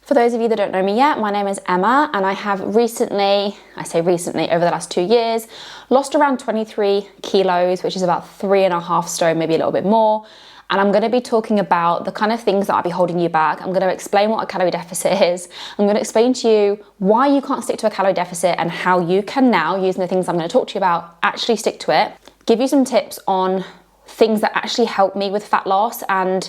For those of you that don't know me yet, my name is Emma, and I have recently, over the last 2 years, lost around 23 kilos, which is about 3.5 stone, maybe a little bit more. And I'm going to be talking about the kind of things that I'll be holding you back. I'm going to explain what a calorie deficit is. I'm going to explain to you why you can't stick to a calorie deficit and how you can now, using the things I'm going to talk to you about, actually stick to it. Give you some tips on things that actually helped me with fat loss and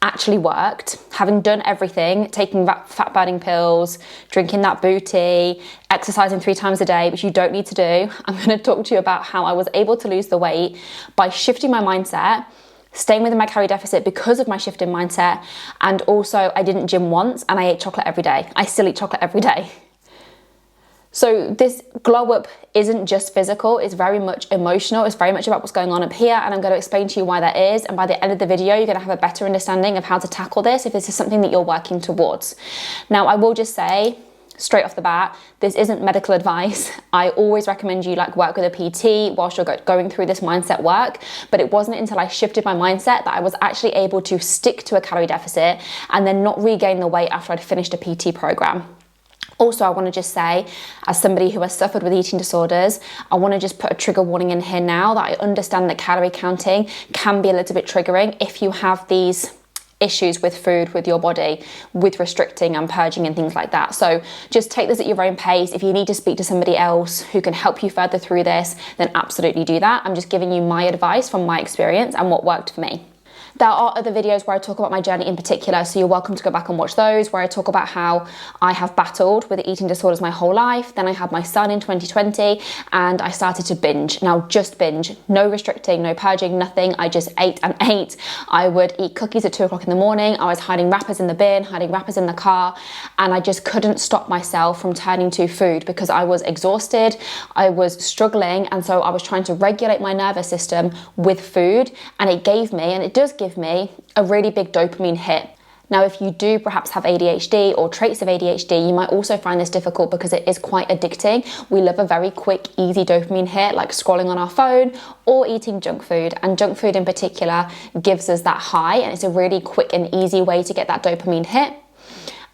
actually worked, having done everything, taking fat burning pills, drinking that booty, exercising 3 times a day, which you don't need to do. I'm going to talk to you about how I was able to lose the weight by shifting my mindset, staying within my calorie deficit because of my shift in mindset, and also I didn't gym once and I ate chocolate every day. I still eat chocolate every day. So this glow up isn't just physical, it's very much emotional, it's very much about what's going on up here, and I'm going to explain to you why that is, and by the end of the video you're going to have a better understanding of how to tackle this if this is something that you're working towards. Now I will just say, straight off the bat, this isn't medical advice. I always recommend you work with a PT whilst you're going through this mindset work, but it wasn't until I shifted my mindset that I was actually able to stick to a calorie deficit and then not regain the weight after I'd finished a PT program. Also, I want to just say, as somebody who has suffered with eating disorders, I want to just put a trigger warning in here now that I understand that calorie counting can be a little bit triggering if you have these issues with food, with your body, with restricting and purging and things like that. So just take this at your own pace. If you need to speak to somebody else who can help you further through this, then absolutely do that. I'm just giving you my advice from my experience and what worked for me. There are other videos where I talk about my journey in particular, so you're welcome to go back and watch those, where I talk about how I have battled with eating disorders my whole life. Then I had my son in 2020 and I started to binge. Now just binge, no restricting, no purging, nothing. I just ate and ate. I would eat cookies at 2 o'clock in the morning. I was hiding wrappers in the bin, hiding wrappers in the car, and I just couldn't stop myself from turning to food because I was exhausted, I was struggling, and so I was trying to regulate my nervous system with food, and it gave me, and it does give me, a really big dopamine hit. Now, if you do perhaps have ADHD or traits of ADHD, you might also find this difficult because it is quite addicting. We love a very quick, easy dopamine hit, like scrolling on our phone or eating junk food. And junk food in particular gives us that high, and it's a really quick and easy way to get that dopamine hit.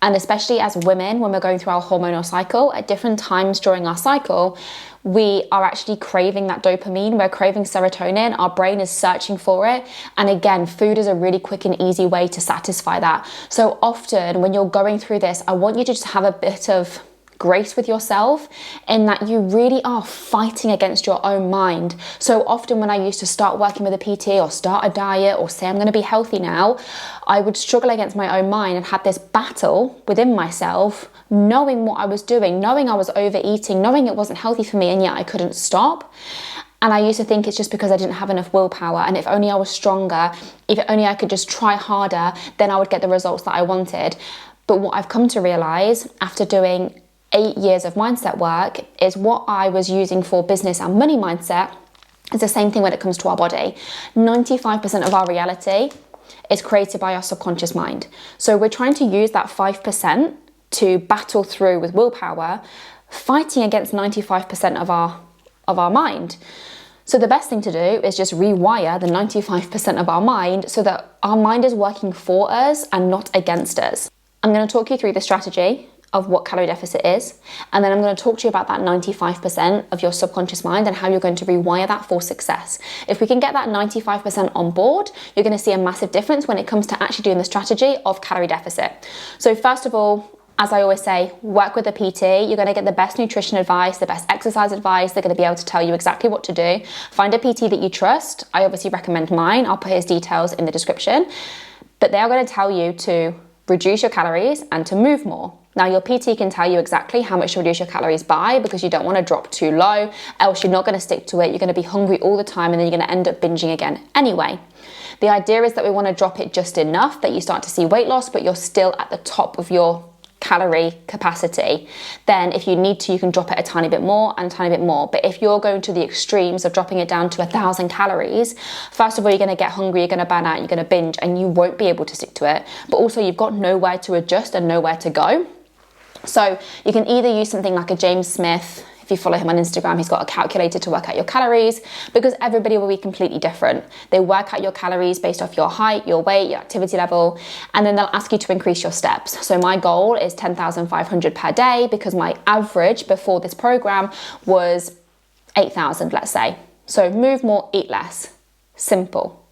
And especially as women, when we're going through our hormonal cycle, at different times during our cycle, we are actually craving that dopamine, we're craving serotonin, our brain is searching for it. And again, food is a really quick and easy way to satisfy that. So often when you're going through this, I want you to just have a bit of grace with yourself in that you really are fighting against your own mind. So often when I used to start working with a PT or start a diet or say I'm going to be healthy now, I would struggle against my own mind and had this battle within myself, knowing what I was doing, knowing I was overeating, knowing it wasn't healthy for me, and yet I couldn't stop. And I used to think it's just because I didn't have enough willpower, and if only I was stronger, if only I could just try harder, then I would get the results that I wanted. But what I've come to realize after doing 8 years of mindset work is what I was using for business and money mindset is the same thing when it comes to our body. 95% of our reality is created by our subconscious mind. So we're trying to use that 5% to battle through with willpower, fighting against 95% of our mind. So the best thing to do is just rewire the 95% of our mind so that our mind is working for us and not against us. I'm going to talk you through the strategy of what calorie deficit is, and then I'm going to talk to you about that 95% of your subconscious mind and how you're going to rewire that for success. If we can get that 95% on board, you're going to see a massive difference when it comes to actually doing the strategy of calorie deficit. So first of all, as I always say, work with a PT. You're going to get the best nutrition advice, the best exercise advice. They're going to be able to tell you exactly what to do. Find a PT that you trust. I obviously recommend mine. I'll put his details in the description. But they are going to tell you to reduce your calories and to move more. Now, your PT can tell you exactly how much to reduce your calories by, because you don't want to drop too low, else you're not going to stick to it. You're going to be hungry all the time, and then you're going to end up binging again anyway. The idea is that we want to drop it just enough that you start to see weight loss, but you're still at the top of your calorie capacity. Then if you need to, you can drop it a tiny bit more and a tiny bit more. But if you're going to the extremes of dropping it down to 1,000 calories, first of all, you're going to get hungry, you're going to burn out, you're going to binge, and you won't be able to stick to it. But also you've got nowhere to adjust and nowhere to go. So you can either use something like a James Smith If you follow him on Instagram, he's got a calculator to work out your calories, because everybody will be completely different. They work out your calories based off your height, your weight, your activity level, and then they'll ask you to increase your steps. So my goal is 10,500 per day, because my average before this program was 8,000, let's say. So move more, eat less. Simple.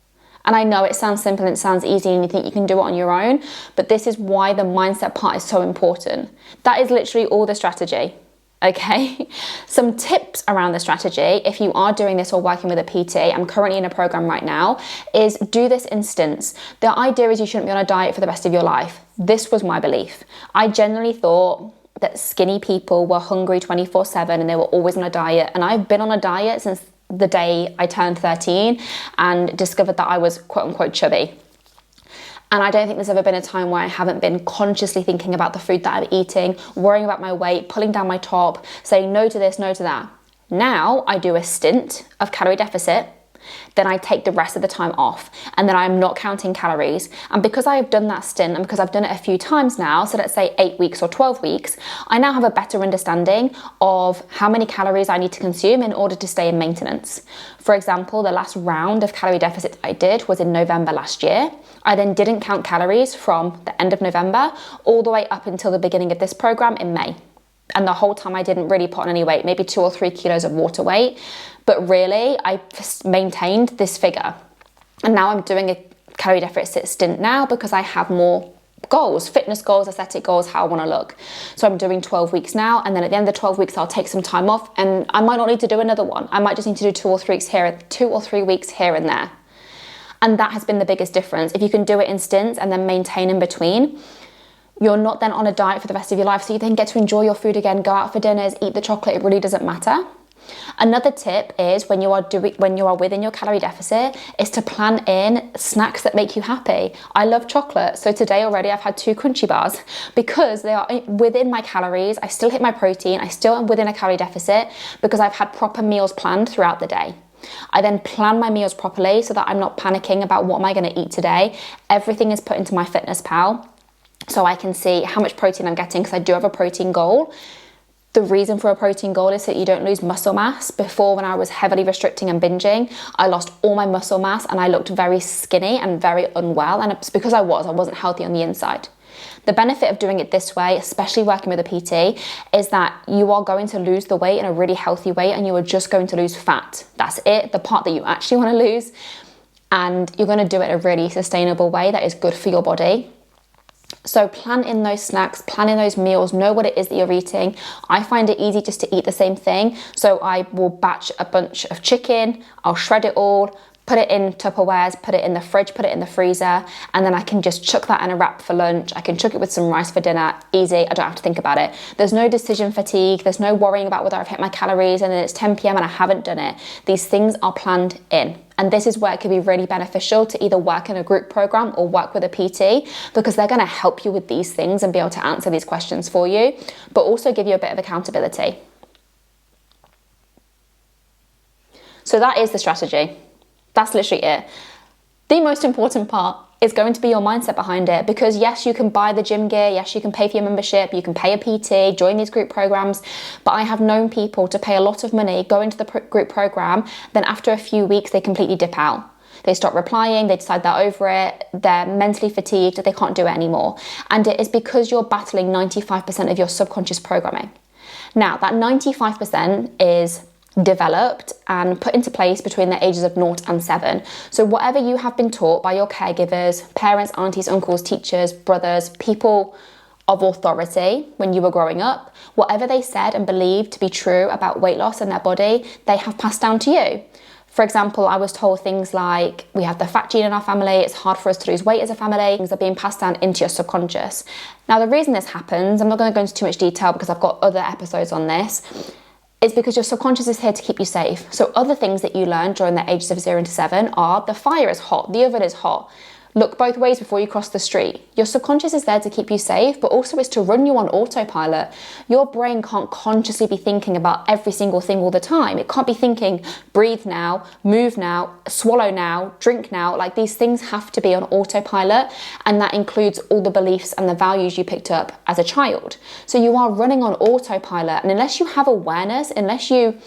And I know it sounds simple and it sounds easy and you think you can do it on your own, but this is why the mindset part is so important. That is literally all the strategy, okay? Some tips around the strategy, if you are doing this or working with a PT, I'm currently in a program right now, is do this in stints. The idea is you shouldn't be on a diet for the rest of your life. This was my belief. I generally thought that skinny people were hungry 24/7 and they were always on a diet. And I've been on a diet since the day I turned 13 and discovered that I was quote unquote chubby. And I don't think there's ever been a time where I haven't been consciously thinking about the food that I'm eating, worrying about my weight, pulling down my top, saying no to this, no to that. Now I do a stint of calorie deficit, then I take the rest of the time off, and then I'm not counting calories. And because I have done that stint, and because I've done it a few times now, so let's say 8 weeks or 12 weeks, I now have a better understanding of how many calories I need to consume in order to stay in maintenance. For example, the last round of calorie deficit I did was in November last year. I then didn't count calories from the end of November all the way up until the beginning of this program in May. And the whole time I didn't really put on any weight, maybe 2 or 3 kilos of water weight. But really, I maintained this figure. And now I'm doing a calorie deficit stint now because I have more goals, fitness goals, aesthetic goals, how I want to look. So I'm doing 12 weeks now. And then at the end of the 12 weeks, I'll take some time off. And I might not need to do another one. I might just need to do 2 or 3 weeks here and there. And that has been the biggest difference. If you can do it in stints and then maintain in between, you're not then on a diet for the rest of your life, so you then get to enjoy your food again, go out for dinners, eat the chocolate, it really doesn't matter. Another tip is when you are within your calorie deficit is to plan in snacks that make you happy. I love chocolate, so today already I've had 2 crunchy bars because they are within my calories. I still hit my protein, I still am within a calorie deficit because I've had proper meals planned throughout the day. I then plan my meals properly so that I'm not panicking about what am I going to eat today. Everything is put into my Fitness Pal, so I can see how much protein I'm getting because I do have a protein goal. The reason for a protein goal is that you don't lose muscle mass. Before, when I was heavily restricting and binging, I lost all my muscle mass and I looked very skinny and very unwell. And it's because I wasn't healthy on the inside. The benefit of doing it this way, especially working with a PT, is that you are going to lose the weight in a really healthy way and you are just going to lose fat. That's it, the part that you actually want to lose. And you're going to do it in a really sustainable way that is good for your body. So plan in those snacks, plan in those meals, know what it is that you're eating. I find it easy just to eat the same thing. So I will batch a bunch of chicken, I'll shred it all, put it in Tupperwares, put it in the fridge, put it in the freezer, and then I can just chuck that in a wrap for lunch. I can chuck it with some rice for dinner, easy, I don't have to think about it. There's no decision fatigue, there's no worrying about whether I've hit my calories and then it's 10 p.m. and I haven't done it. These things are planned in. And this is where it can be really beneficial to either work in a group program or work with a PT, because they're going to help you with these things and be able to answer these questions for you, but also give you a bit of accountability. So that is the strategy. That's literally it. The most important part is going to be your mindset behind it, because yes, you can buy the gym gear, yes, you can pay for your membership, you can pay a PT, join these group programs, but I have known people to pay a lot of money, go into the group program, then after a few weeks they completely dip out. They stop replying, they decide they're over it, they're mentally fatigued, they can't do it anymore. And it is because you're battling 95% of your subconscious programming. Now, that 95% is developed and put into place between the ages of 0 and 7. So whatever you have been taught by your caregivers, parents, aunties, uncles, teachers, brothers, people of authority when you were growing up, whatever they said and believed to be true about weight loss and their body, they have passed down to you. For example, I was told things like, we have the fat gene in our family, it's hard for us to lose weight as a family. Things are being passed down into your subconscious. Now, the reason this happens, I'm not going to go into too much detail because I've got other episodes on this, is because your subconscious is here to keep you safe. So other things that you learn during the ages of 0 to 7 are the fire is hot, the oven is hot, Look both ways before you cross the street. Your subconscious is there to keep you safe, but also it's to run you on autopilot. Your brain can't consciously be thinking about every single thing all the time. It can't be thinking, breathe now, move now, swallow now, drink now. Like, these things have to be on autopilot, and that includes all the beliefs and the values you picked up as a child. So you are running on autopilot, and unless you have awareness, unless you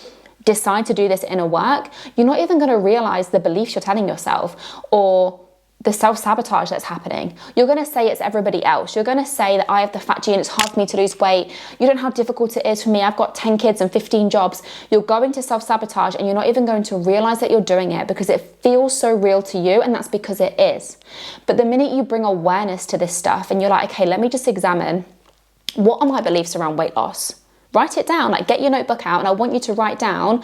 decide to do this inner work, you're not even going to realize the beliefs you're telling yourself or the self-sabotage that's happening. You're going to say it's everybody else. You're going to say that I have the fat gene, it's hard for me to lose weight. You don't know how difficult it is for me. I've got 10 kids and 15 jobs. You're going to self-sabotage, and you're not even going to realize that you're doing it because it feels so real to you, and that's because it is. But the minute you bring awareness to this stuff and you're like, okay, let me just examine, what are my beliefs around weight loss? Write it down. Like, get your notebook out, and I want you to write down,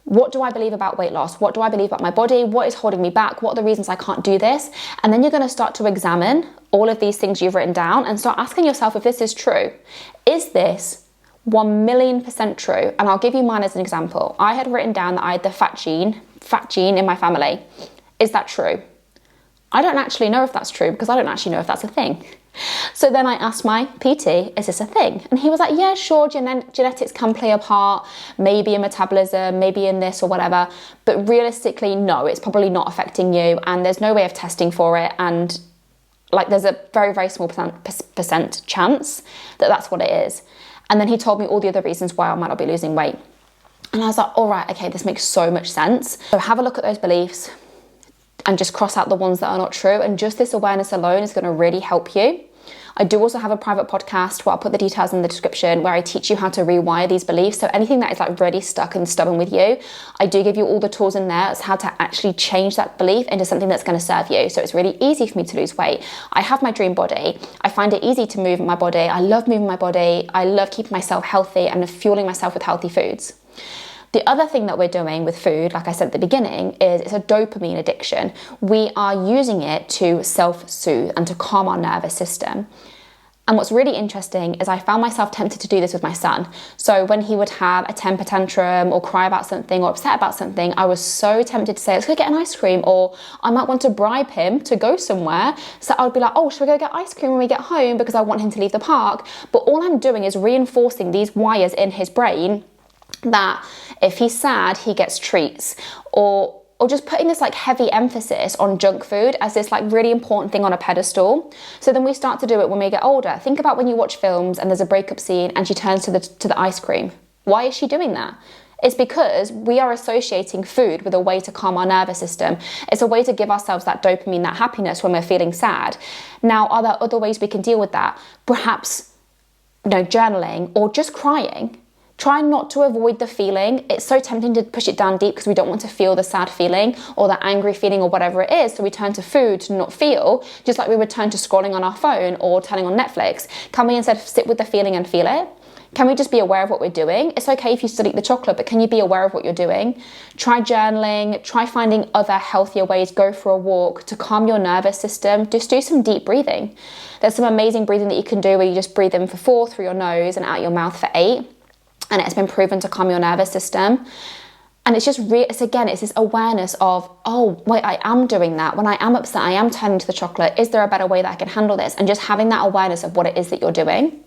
what do I believe about weight loss? What do I believe about my body? What is holding me back? What are the reasons I can't do this? And then you're going to start to examine all of these things you've written down and start asking yourself if this is true. Is this 1,000,000% true? And I'll give you mine as an example. I had written down that I had the fat gene in my family. Is that true? I don't actually know if that's true because I don't actually know if that's a thing. So then I asked my PT, is this a thing? And he was like, yeah, sure, genetics can play a part, maybe in metabolism, maybe in this or whatever. But realistically, no, it's probably not affecting you, and there's no way of testing for it. And like, there's a very, very small percent chance that that's what it is. And then he told me all the other reasons why I might not be losing weight. And I was like, all right, okay, this makes so much sense. So have a look at those beliefs and just cross out the ones that are not true. And just this awareness alone is going to really help you. I do also have a private podcast where I'll put the details in the description, where I teach you how to rewire these beliefs. So anything that is like really stuck and stubborn with you, I do give you all the tools in there as how to actually change that belief into something that's going to serve you. So it's really easy for me to lose weight. I have my dream body. I find it easy to move my body. I love moving my body. I love keeping myself healthy and fueling myself with healthy foods. The other thing that we're doing with food, like I said at the beginning, is it's a dopamine addiction. We are using it to self-soothe and to calm our nervous system. And what's really interesting is I found myself tempted to do this with my son. So when he would have a temper tantrum or cry about something or upset about something, I was so tempted to say, let's go get an ice cream, or I might want to bribe him to go somewhere. So I would be like, oh, should we go get ice cream when we get home because I want him to leave the park? But all I'm doing is reinforcing these wires in his brain that if he's sad, he gets treats, or just putting this like heavy emphasis on junk food as this like really important thing on a pedestal. So then we start to do it when we get older. Think about when you watch films and there's a breakup scene and she turns to the ice cream. Why is she doing that? It's because we are associating food with a way to calm our nervous system. It's a way to give ourselves that dopamine, that happiness when we're feeling sad. Now, are there other ways we can deal with that? Perhaps, journaling or just crying. Try not to avoid the feeling. It's so tempting to push it down deep because we don't want to feel the sad feeling or the angry feeling or whatever it is. So we turn to food to not feel, just like we would turn to scrolling on our phone or turning on Netflix. Can we instead sit with the feeling and feel it? Can we just be aware of what we're doing? It's okay if you still eat the chocolate, but can you be aware of what you're doing? Try journaling, try finding other healthier ways, go for a walk to calm your nervous system. Just do some deep breathing. There's some amazing breathing that you can do where you just breathe in for 4 through your nose and out your mouth for 8. And it's been proven to calm your nervous system. And it's just, it's this awareness of, oh, wait, I am doing that. When I am upset, I am turning to the chocolate. Is there a better way that I can handle this? And just having that awareness of what it is that you're doing.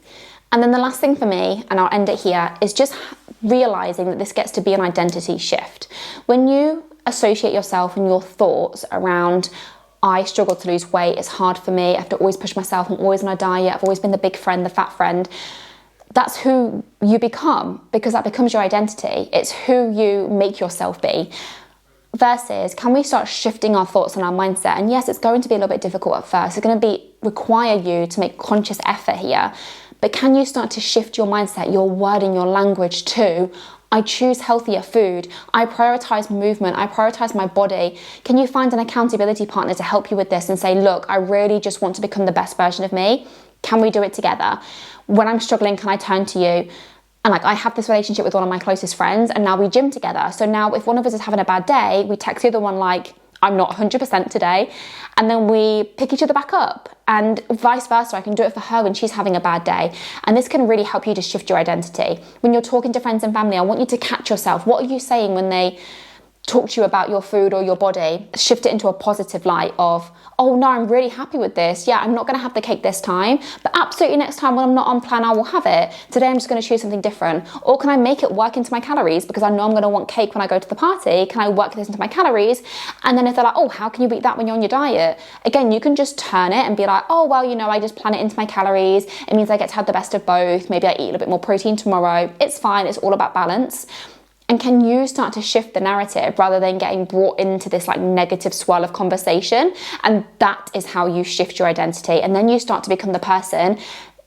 And then the last thing for me, and I'll end it here, is just realizing that this gets to be an identity shift. When you associate yourself and your thoughts around, I struggle to lose weight, it's hard for me, I have to always push myself, I'm always on a diet, I've always been the big friend, the fat friend. That's who you become, because that becomes your identity. It's who you make yourself be. Versus, can we start shifting our thoughts and our mindset? And yes, it's going to be a little bit difficult at first. It's going to require you to make conscious effort here. But can you start to shift your mindset, your word and your language to, I choose healthier food, I prioritize movement, I prioritize my body. Can you find an accountability partner to help you with this and say, look, I really just want to become the best version of me. Can we do it together? When I'm struggling, can I turn to you? And I have this relationship with one of my closest friends, and now we gym together. So now if one of us is having a bad day, we text the other one like, I'm not 100% today. And then we pick each other back up, and vice versa. I can do it for her when she's having a bad day. And this can really help you to shift your identity. When you're talking to friends and family, I want you to catch yourself. What are you saying when they talk to you about your food or your body, shift it into a positive light of, oh no, I'm really happy with this. Yeah, I'm not gonna have the cake this time, but absolutely next time when I'm not on plan, I will have it. Today I'm just gonna choose something different. Or can I make it work into my calories because I know I'm gonna want cake when I go to the party? Can I work this into my calories? And then if they're like, oh, how can you beat that when you're on your diet? Again, you can just turn it and be like, oh, well, you know, I just plan it into my calories. It means I get to have the best of both. Maybe I eat a little bit more protein tomorrow. It's fine, it's all about balance. And can you start to shift the narrative rather than getting brought into this like negative swirl of conversation? And that is how you shift your identity. And then you start to become the person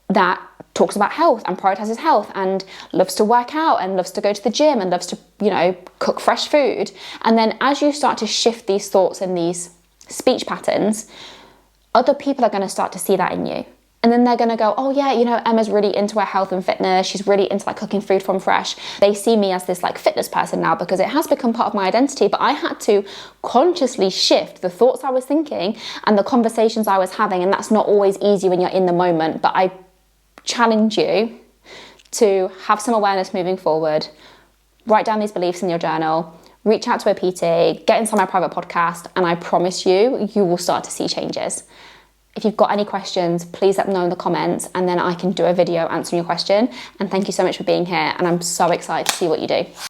that talks about health and prioritizes health and loves to work out and loves to go to the gym and loves to, you know, cook fresh food. And then as you start to shift these thoughts and these speech patterns, other people are going to start to see that in you. And then they're going to go, oh yeah, you know, Emma's really into her health and fitness. She's really into like cooking food from fresh. They see me as this like fitness person now because it has become part of my identity, but I had to consciously shift the thoughts I was thinking and the conversations I was having. And that's not always easy when you're in the moment, but I challenge you to have some awareness moving forward. Write down these beliefs in your journal, reach out to a PT, get inside my private podcast, and I promise you, you will start to see changes. If you've got any questions, please let me know in the comments and then I can do a video answering your question. And thank you so much for being here. And I'm so excited to see what you do.